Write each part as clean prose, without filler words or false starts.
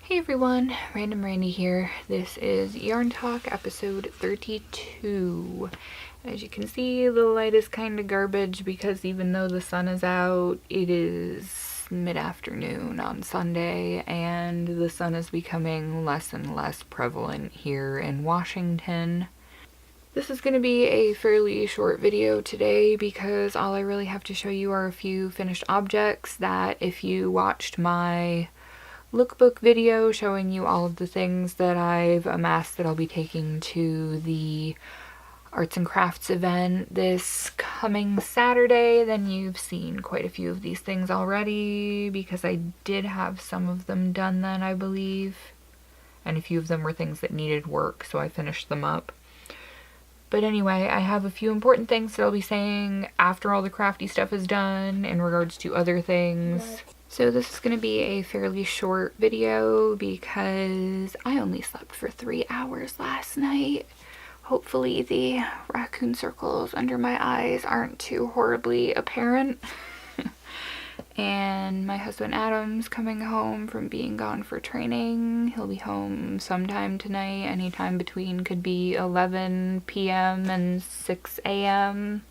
Hey everyone, Random Randy here. This is Yarn Talk episode 32. As you can see, the light is kind of garbage because even though the sun is out, it is mid-afternoon on Sunday and the sun is becoming less and less prevalent here in Washington. This is going to be a fairly short video today because all I really have to show you are a few finished objects that if you watched my lookbook video showing you all of the things that I've amassed that I'll be taking to the arts and crafts event this coming Saturday, then you've seen quite a few of these things already because I did have some of them done then, I believe, and a few of them were things that needed work, so I finished them up. But anyway, I have a few important things that I'll be saying after all the crafty stuff is done in regards to other things. So this is going to be a fairly short video because I only slept for 3 hours last night. Hopefully the raccoon circles under my eyes aren't too horribly apparent. And my husband Adam's coming home from being gone for training. He'll be home sometime tonight, anytime between could be 11 p.m. and 6 a.m.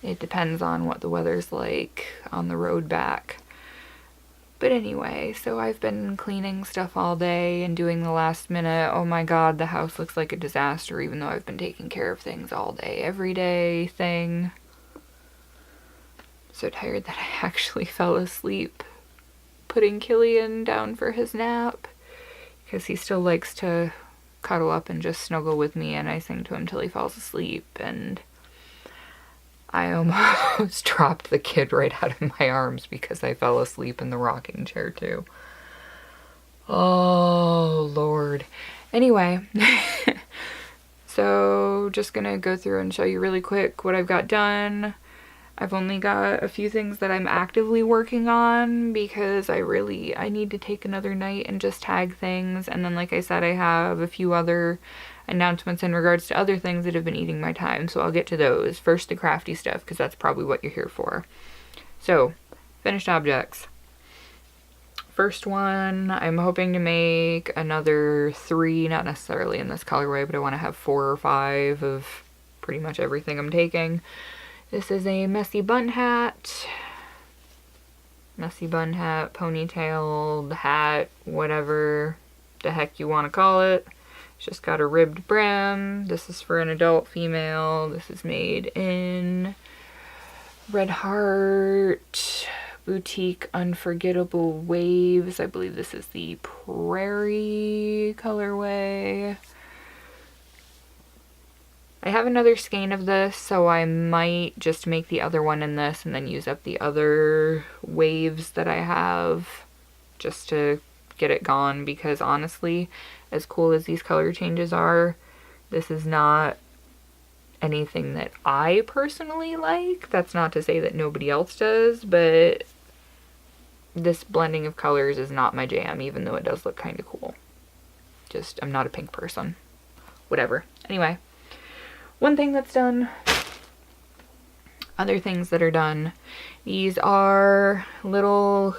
It depends on what the weather's like on the road back. But anyway, so I've been cleaning stuff all day and doing the last minute, oh my god, the house looks like a disaster even though I've been taking care of things all day, every day thing. So tired that I actually fell asleep putting Killian down for his nap because he still likes to cuddle up and just snuggle with me and I sing to him till he falls asleep, and I almost dropped the kid right out of my arms because I fell asleep in the rocking chair too. Oh Lord. Anyway, so just gonna go through and show you really quick what I've got done. I've only got a few things that I'm actively working on because I need to take another night and just tag things, and then like I said, I have a few other announcements in regards to other things that have been eating my time, so I'll get to those. First the crafty stuff because that's probably what you're here for. So, finished objects. First one, I'm hoping to make another 3, not necessarily in this colorway, but I want to have 4 or 5 of pretty much everything I'm taking. This is a messy bun hat. Messy bun hat, ponytailed hat, whatever the heck you want to call it. It's just got a ribbed brim. This is for an adult female. This is made in Red Heart Boutique Unforgettable Waves. I believe this is the Prairie colorway. I have another skein of this, so I might just make the other one in this and then use up the other waves that I have just to get it gone, because honestly, as cool as these color changes are, this is not anything that I personally like. That's not to say that nobody else does, but this blending of colors is not my jam, even though it does look kind of cool. Just, I'm not a pink person. Whatever. Anyway. One thing that's done, other things that are done, these are little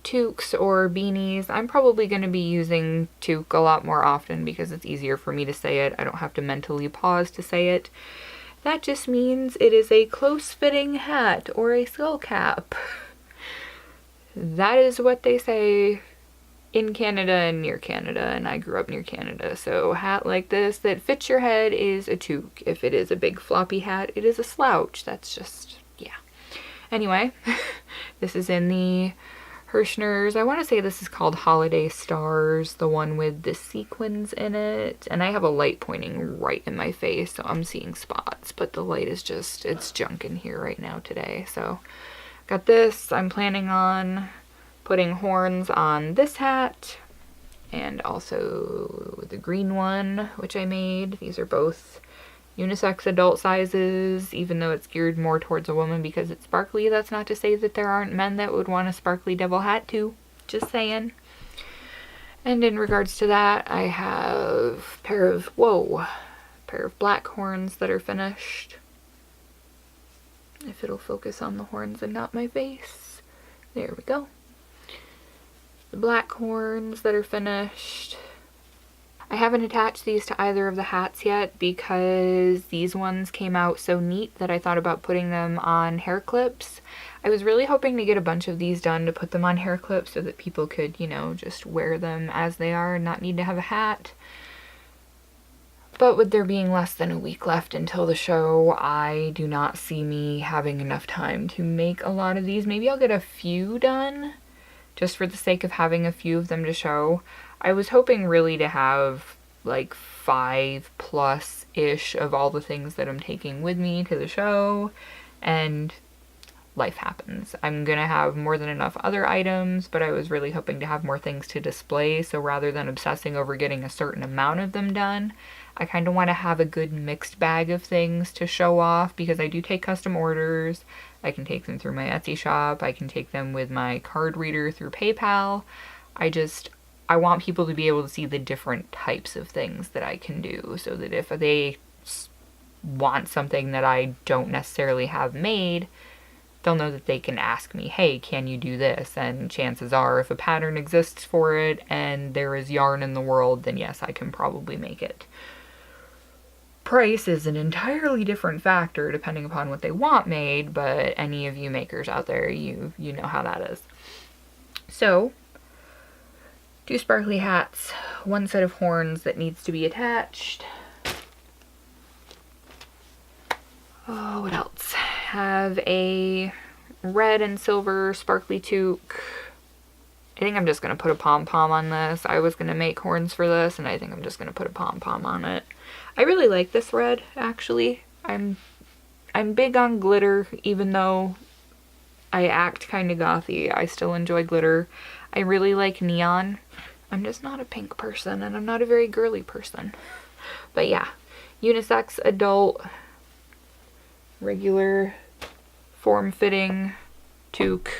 toques or beanies. I'm probably going to be using toque a lot more often because it's easier for me to say it. I don't have to mentally pause to say it. That just means it is a close-fitting hat or a skull cap. That is what they say in Canada and near Canada, and I grew up near Canada, so a hat like this that fits your head is a toque. If it is a big floppy hat, it is a slouch. That's just, yeah. Anyway, this is in the Hirschner's, I want to say this is called Holiday Stars, the one with the sequins in it, and I have a light pointing right in my face, so I'm seeing spots, but the light is just, it's junk in here right now today. So got this. I'm planning on putting horns on this hat and also the green one, which I made. These are both unisex adult sizes, even though it's geared more towards a woman because it's sparkly. That's not to say that there aren't men that would want a sparkly devil hat too. Just saying. And in regards to that, I have a pair of black horns that are finished. If it'll focus on the horns and not my face. There we go. the black horns that are finished. I haven't attached these to either of the hats yet because these ones came out so neat that I thought about putting them on hair clips. I was really hoping to get a bunch of these done to put them on hair clips so that people could, you know, just wear them as they are and not need to have a hat. But with there being less than a week left until the show, I do not see me having enough time to make a lot of these. Maybe I'll get a few done just for the sake of having a few of them to show. I was hoping really to have like 5+ ish of all the things that I'm taking with me to the show, and life happens. I'm gonna have more than enough other items, but I was really hoping to have more things to display, so rather than obsessing over getting a certain amount of them done, I kind of want to have a good mixed bag of things to show off, because I do take custom orders. I can take them through my Etsy shop, I can take them with my card reader through PayPal. I want people to be able to see the different types of things that I can do, so that if they want something that I don't necessarily have made, they'll know that they can ask me, hey, can you do this? And chances are, if a pattern exists for it and there is yarn in the world, then yes, I can probably make it. Price is an entirely different factor depending upon what they want made, but any of you makers out there, you know how that is. So, 2 sparkly hats, 1 set of horns that needs to be attached. Oh, what else? Have a red and silver sparkly toque. I think I'm just going to put a pom-pom on this. I was going to make horns for this, and I think I'm just going to put a pom-pom on it. I really like this red, actually. I'm big on glitter, even though I act kind of gothy. I still enjoy glitter. I really like neon. I'm just not a pink person, and I'm not a very girly person. But yeah, unisex, adult, regular, form-fitting, toque,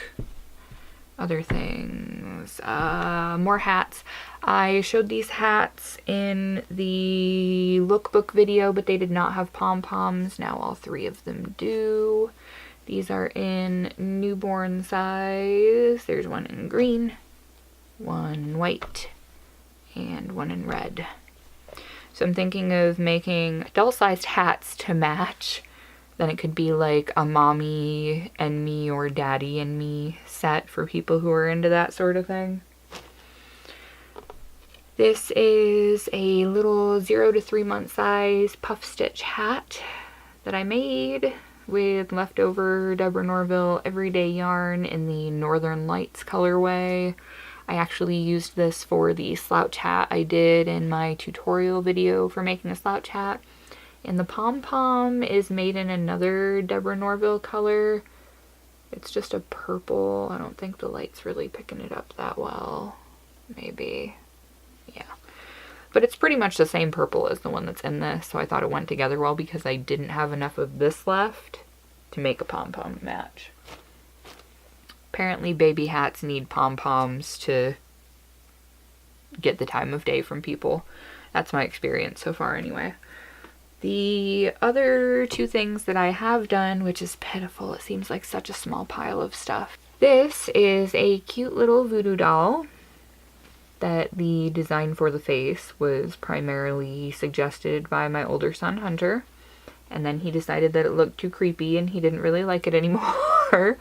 other things. More hats. I showed these hats in the lookbook video, but they did not have pom-poms. Now all 3 of them do. These are in newborn size. There's one in green, one white, and one in red. So I'm thinking of making adult-sized hats to match. Then it could be like a mommy and me or daddy and me set for people who are into that sort of thing. This is a little 0 to 3 month size puff stitch hat that I made with leftover Deborah Norville everyday yarn in the Northern Lights colorway. I actually used this for the slouch hat I did in my tutorial video for making a slouch hat. And the pom-pom is made in another Deborah Norville color. It's just a purple. I don't think the light's really picking it up that well. Maybe. Yeah. But it's pretty much the same purple as the one that's in this, so I thought it went together well because I didn't have enough of this left to make a pom-pom match. Apparently baby hats need pom-poms to get the time of day from people. That's my experience so far anyway. The other 2 things that I have done, which is pitiful, it seems like such a small pile of stuff. This is a cute little voodoo doll that the design for the face was primarily suggested by my older son, Hunter. And then he decided that it looked too creepy and he didn't really like it anymore.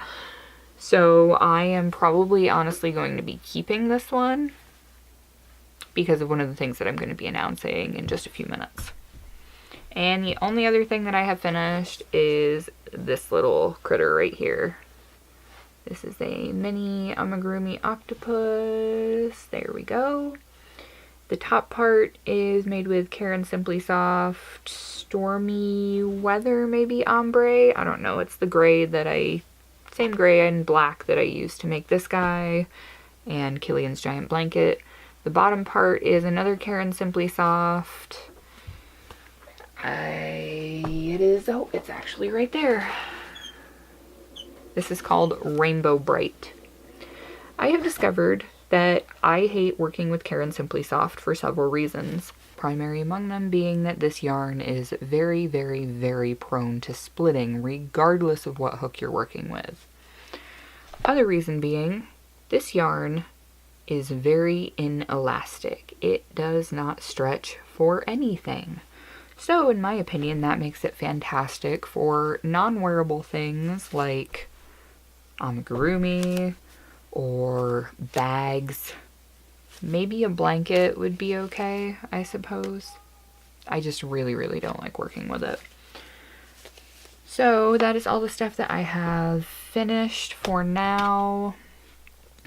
So I am probably honestly going to be keeping this one because of one of the things that I'm going to be announcing in just a few minutes. And the only other thing that I have finished is this little critter right here. This is a mini Amigurumi Octopus. There we go. The top part is made with Karen Simply Soft Stormy Weather, maybe ombre. I don't know. It's the gray same gray and black that I used to make this guy and Killian's Giant Blanket. The bottom part is another Karen Simply Soft. It's actually right there. This is called Rainbow Bright. I have discovered that I hate working with Karen Simply Soft for several reasons. Primary among them being that this yarn is very, very, very prone to splitting regardless of what hook you're working with. Other reason being, this yarn is very inelastic. It does not stretch for anything. So in my opinion, that makes it fantastic for non-wearable things like amigurumi or bags. Maybe a blanket would be okay, I suppose. I just really, really don't like working with it. So that is all the stuff that I have finished for now.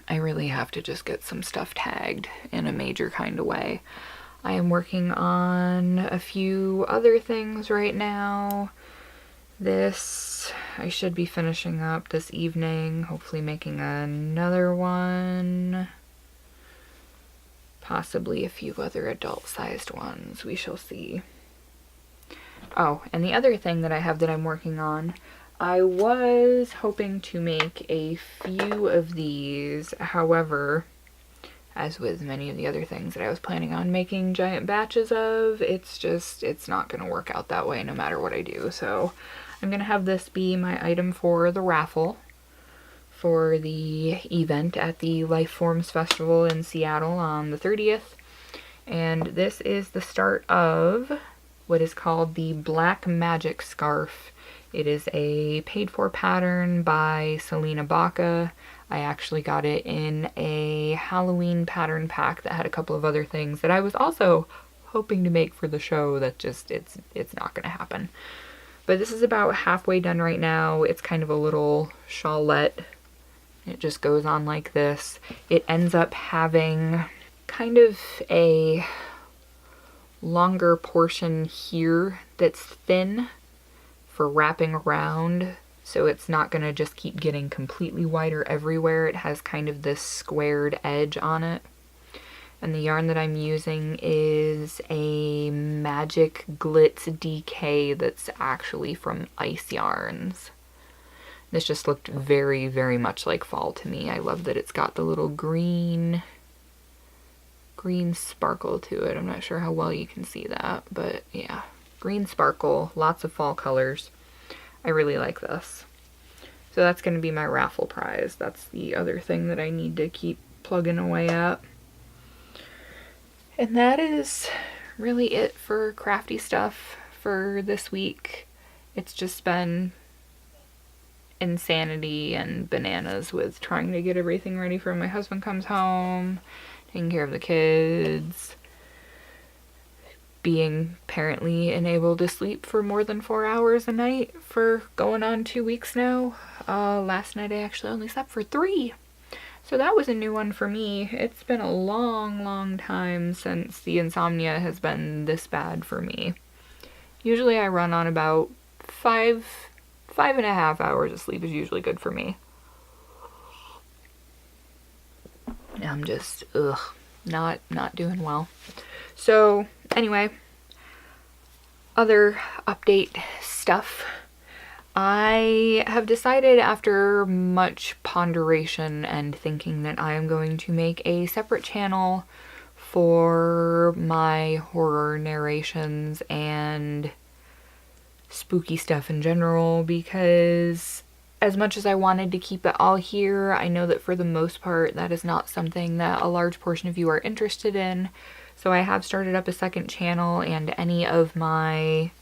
I really have to just get some stuff tagged in a major kind of way. I am working on a few other things right now. This I should be finishing up this evening, hopefully making another one. Possibly a few other adult-sized ones. We shall see. Oh, and the other thing that I have that I'm working on, I was hoping to make a few of these. However, as with many of the other things that I was planning on making giant batches of, it's not going to work out that way no matter what I do. So I'm going to have this be my item for the raffle for the event at the Life Forms Festival in Seattle on the 30th. And this is the start of what is called the Black Magic Scarf. It is a paid-for pattern by Selena Baca. I actually got it in a Halloween pattern pack that had a couple of other things that I was also hoping to make for the show that just, it's not going to happen. But this is about halfway done right now. It's kind of a little shawlette. It just goes on like this. It ends up having kind of a longer portion here that's thin for wrapping around, so it's not gonna just keep getting completely wider everywhere. It has kind of this squared edge on it. And the yarn that I'm using is a Magic Glitz DK that's actually from Ice Yarns. This just looked very, very much like fall to me. I love that it's got the little green sparkle to it. I'm not sure how well you can see that, but yeah. Green sparkle, lots of fall colors. I really like this. So that's going to be my raffle prize. That's the other thing that I need to keep plugging away at. And that is really it for crafty stuff for this week. It's just been insanity and bananas with trying to get everything ready for when my husband comes home, taking care of the kids, being apparently unable to sleep for more than 4 hours a night for going on 2 weeks now. Last night I actually only slept for 3. So that was a new one for me. It's been a long, long time since the insomnia has been this bad for me. Usually I run on about 5.5 hours of sleep is usually good for me. I'm just, not doing well. So anyway, other update stuff. I have decided after much ponderation and thinking that I am going to make a separate channel for my horror narrations and spooky stuff in general, because as much as I wanted to keep it all here, I know that for the most part that is not something that a large portion of you are interested in. So I have started up a second channel, and any of my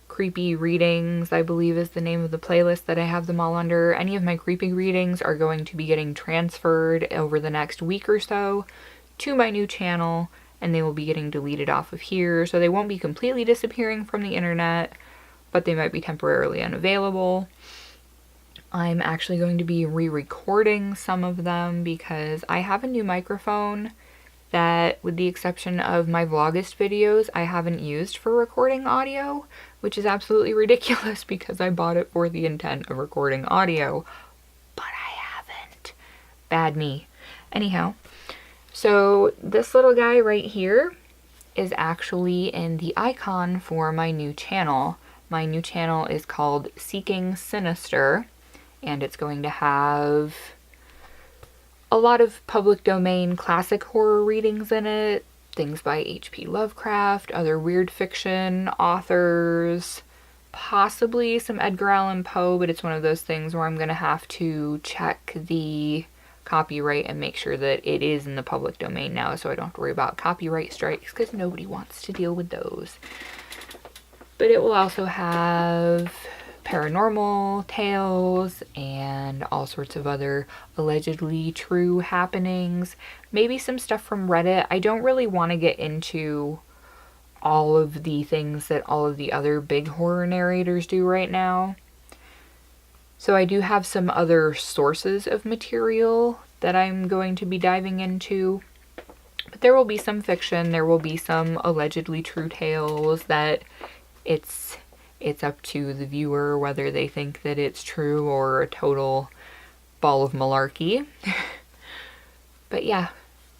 creepy readings, I believe is the name of the playlist that I have them all under, any of my creepy readings are going to be getting transferred over the next week or so to my new channel, and they will be getting deleted off of here. So they won't be completely disappearing from the internet, but they might be temporarily unavailable. I'm actually going to be re-recording some of them because I have a new microphone that, with the exception of my Vlogust videos, I haven't used for recording audio, which is absolutely ridiculous because I bought it for the intent of recording audio, but I haven't. Bad me. Anyhow, so this little guy right here is actually in the icon for my new channel. My new channel is called Seeking Sinister, and it's going to have a lot of public domain classic horror readings in it, things by H.P. Lovecraft, other weird fiction authors, possibly some Edgar Allan Poe, but it's one of those things where I'm going to have to check the copyright and make sure that it is in the public domain now, so I don't have to worry about copyright strikes, because nobody wants to deal with those. But it will also have paranormal tales and all sorts of other allegedly true happenings. Maybe some stuff from Reddit. I don't really want to get into all of the things that all of the other big horror narrators do right now. So I do have some other sources of material that I'm going to be diving into. But there will be some fiction, there will be some allegedly true tales that it's up to the viewer whether they think that it's true or a total ball of malarkey. But yeah,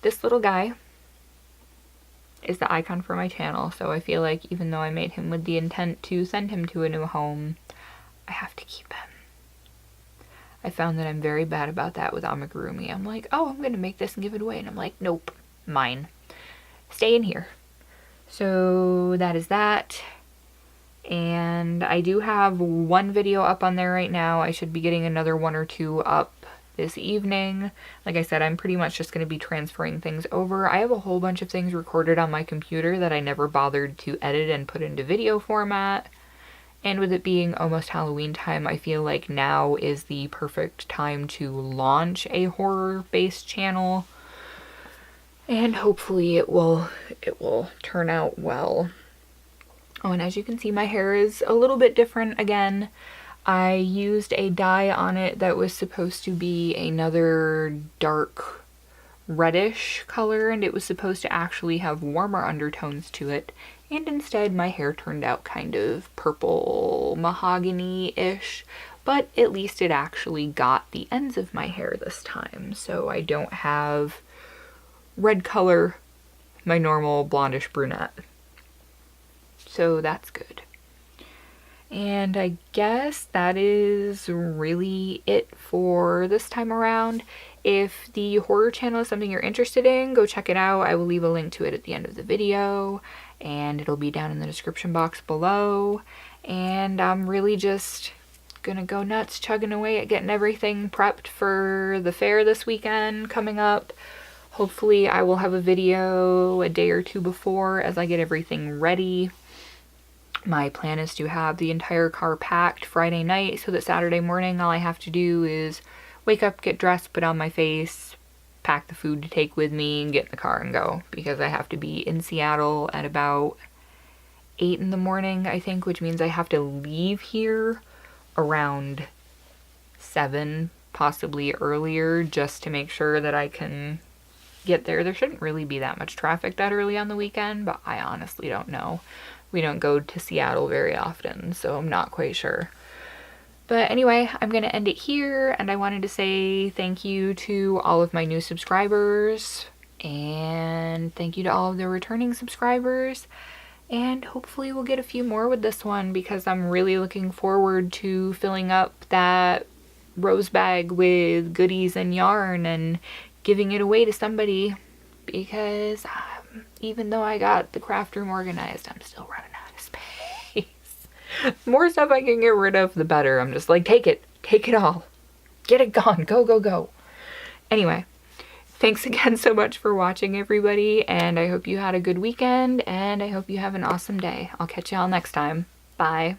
this little guy is the icon for my channel, so I feel like even though I made him with the intent to send him to a new home, I have to keep him. I found that I'm very bad about that with Amigurumi. I'm like, oh, I'm gonna make this and give it away, and I'm like, nope, mine. Stay in here. So that is that. And I do have one video up on there right now. I should be getting another one or two up this evening. Like I said, I'm pretty much just going to be transferring things over. I have a whole bunch of things recorded on my computer that I never bothered to edit and put into video format. And with it being almost Halloween time, I feel like now is the perfect time to launch a horror-based channel. And hopefully it will turn out well. Oh, and as you can see, my hair is a little bit different again. I used a dye on it that was supposed to be another dark reddish color, and it was supposed to actually have warmer undertones to it. And instead, my hair turned out kind of purple mahogany-ish, but at least it actually got the ends of my hair this time, so I don't have red color, my normal blondish brunette. So that's good. And I guess that is really it for this time around. If the horror channel is something you're interested in, go check it out. I will leave a link to it at the end of the video, and it'll be down in the description box below. And I'm really just gonna go nuts chugging away at getting everything prepped for the fair this weekend coming up. Hopefully I will have a video a day or two before as I get everything ready. My plan is to have the entire car packed Friday night so that Saturday morning all I have to do is wake up, get dressed, put on my face, pack the food to take with me, and get in the car and go, because I have to be in Seattle at about 8 in the morning, I think, which means I have to leave here around 7, possibly earlier, just to make sure that I can get there. There shouldn't really be that much traffic that early on the weekend, but I honestly don't know. We don't go to Seattle very often, so I'm not quite sure. But anyway, I'm going to end it here, and I wanted to say thank you to all of my new subscribers, and thank you to all of the returning subscribers, and hopefully we'll get a few more with this one, because I'm really looking forward to filling up that rose bag with goodies and yarn and giving it away to somebody, because even though I got the craft room organized, I'm still running out of space. The more stuff I can get rid of, the better. I'm just like, take it all. Get it gone. Go, go, go. Anyway, thanks again so much for watching, everybody, and I hope you had a good weekend, and I hope you have an awesome day. I'll catch y'all next time. Bye.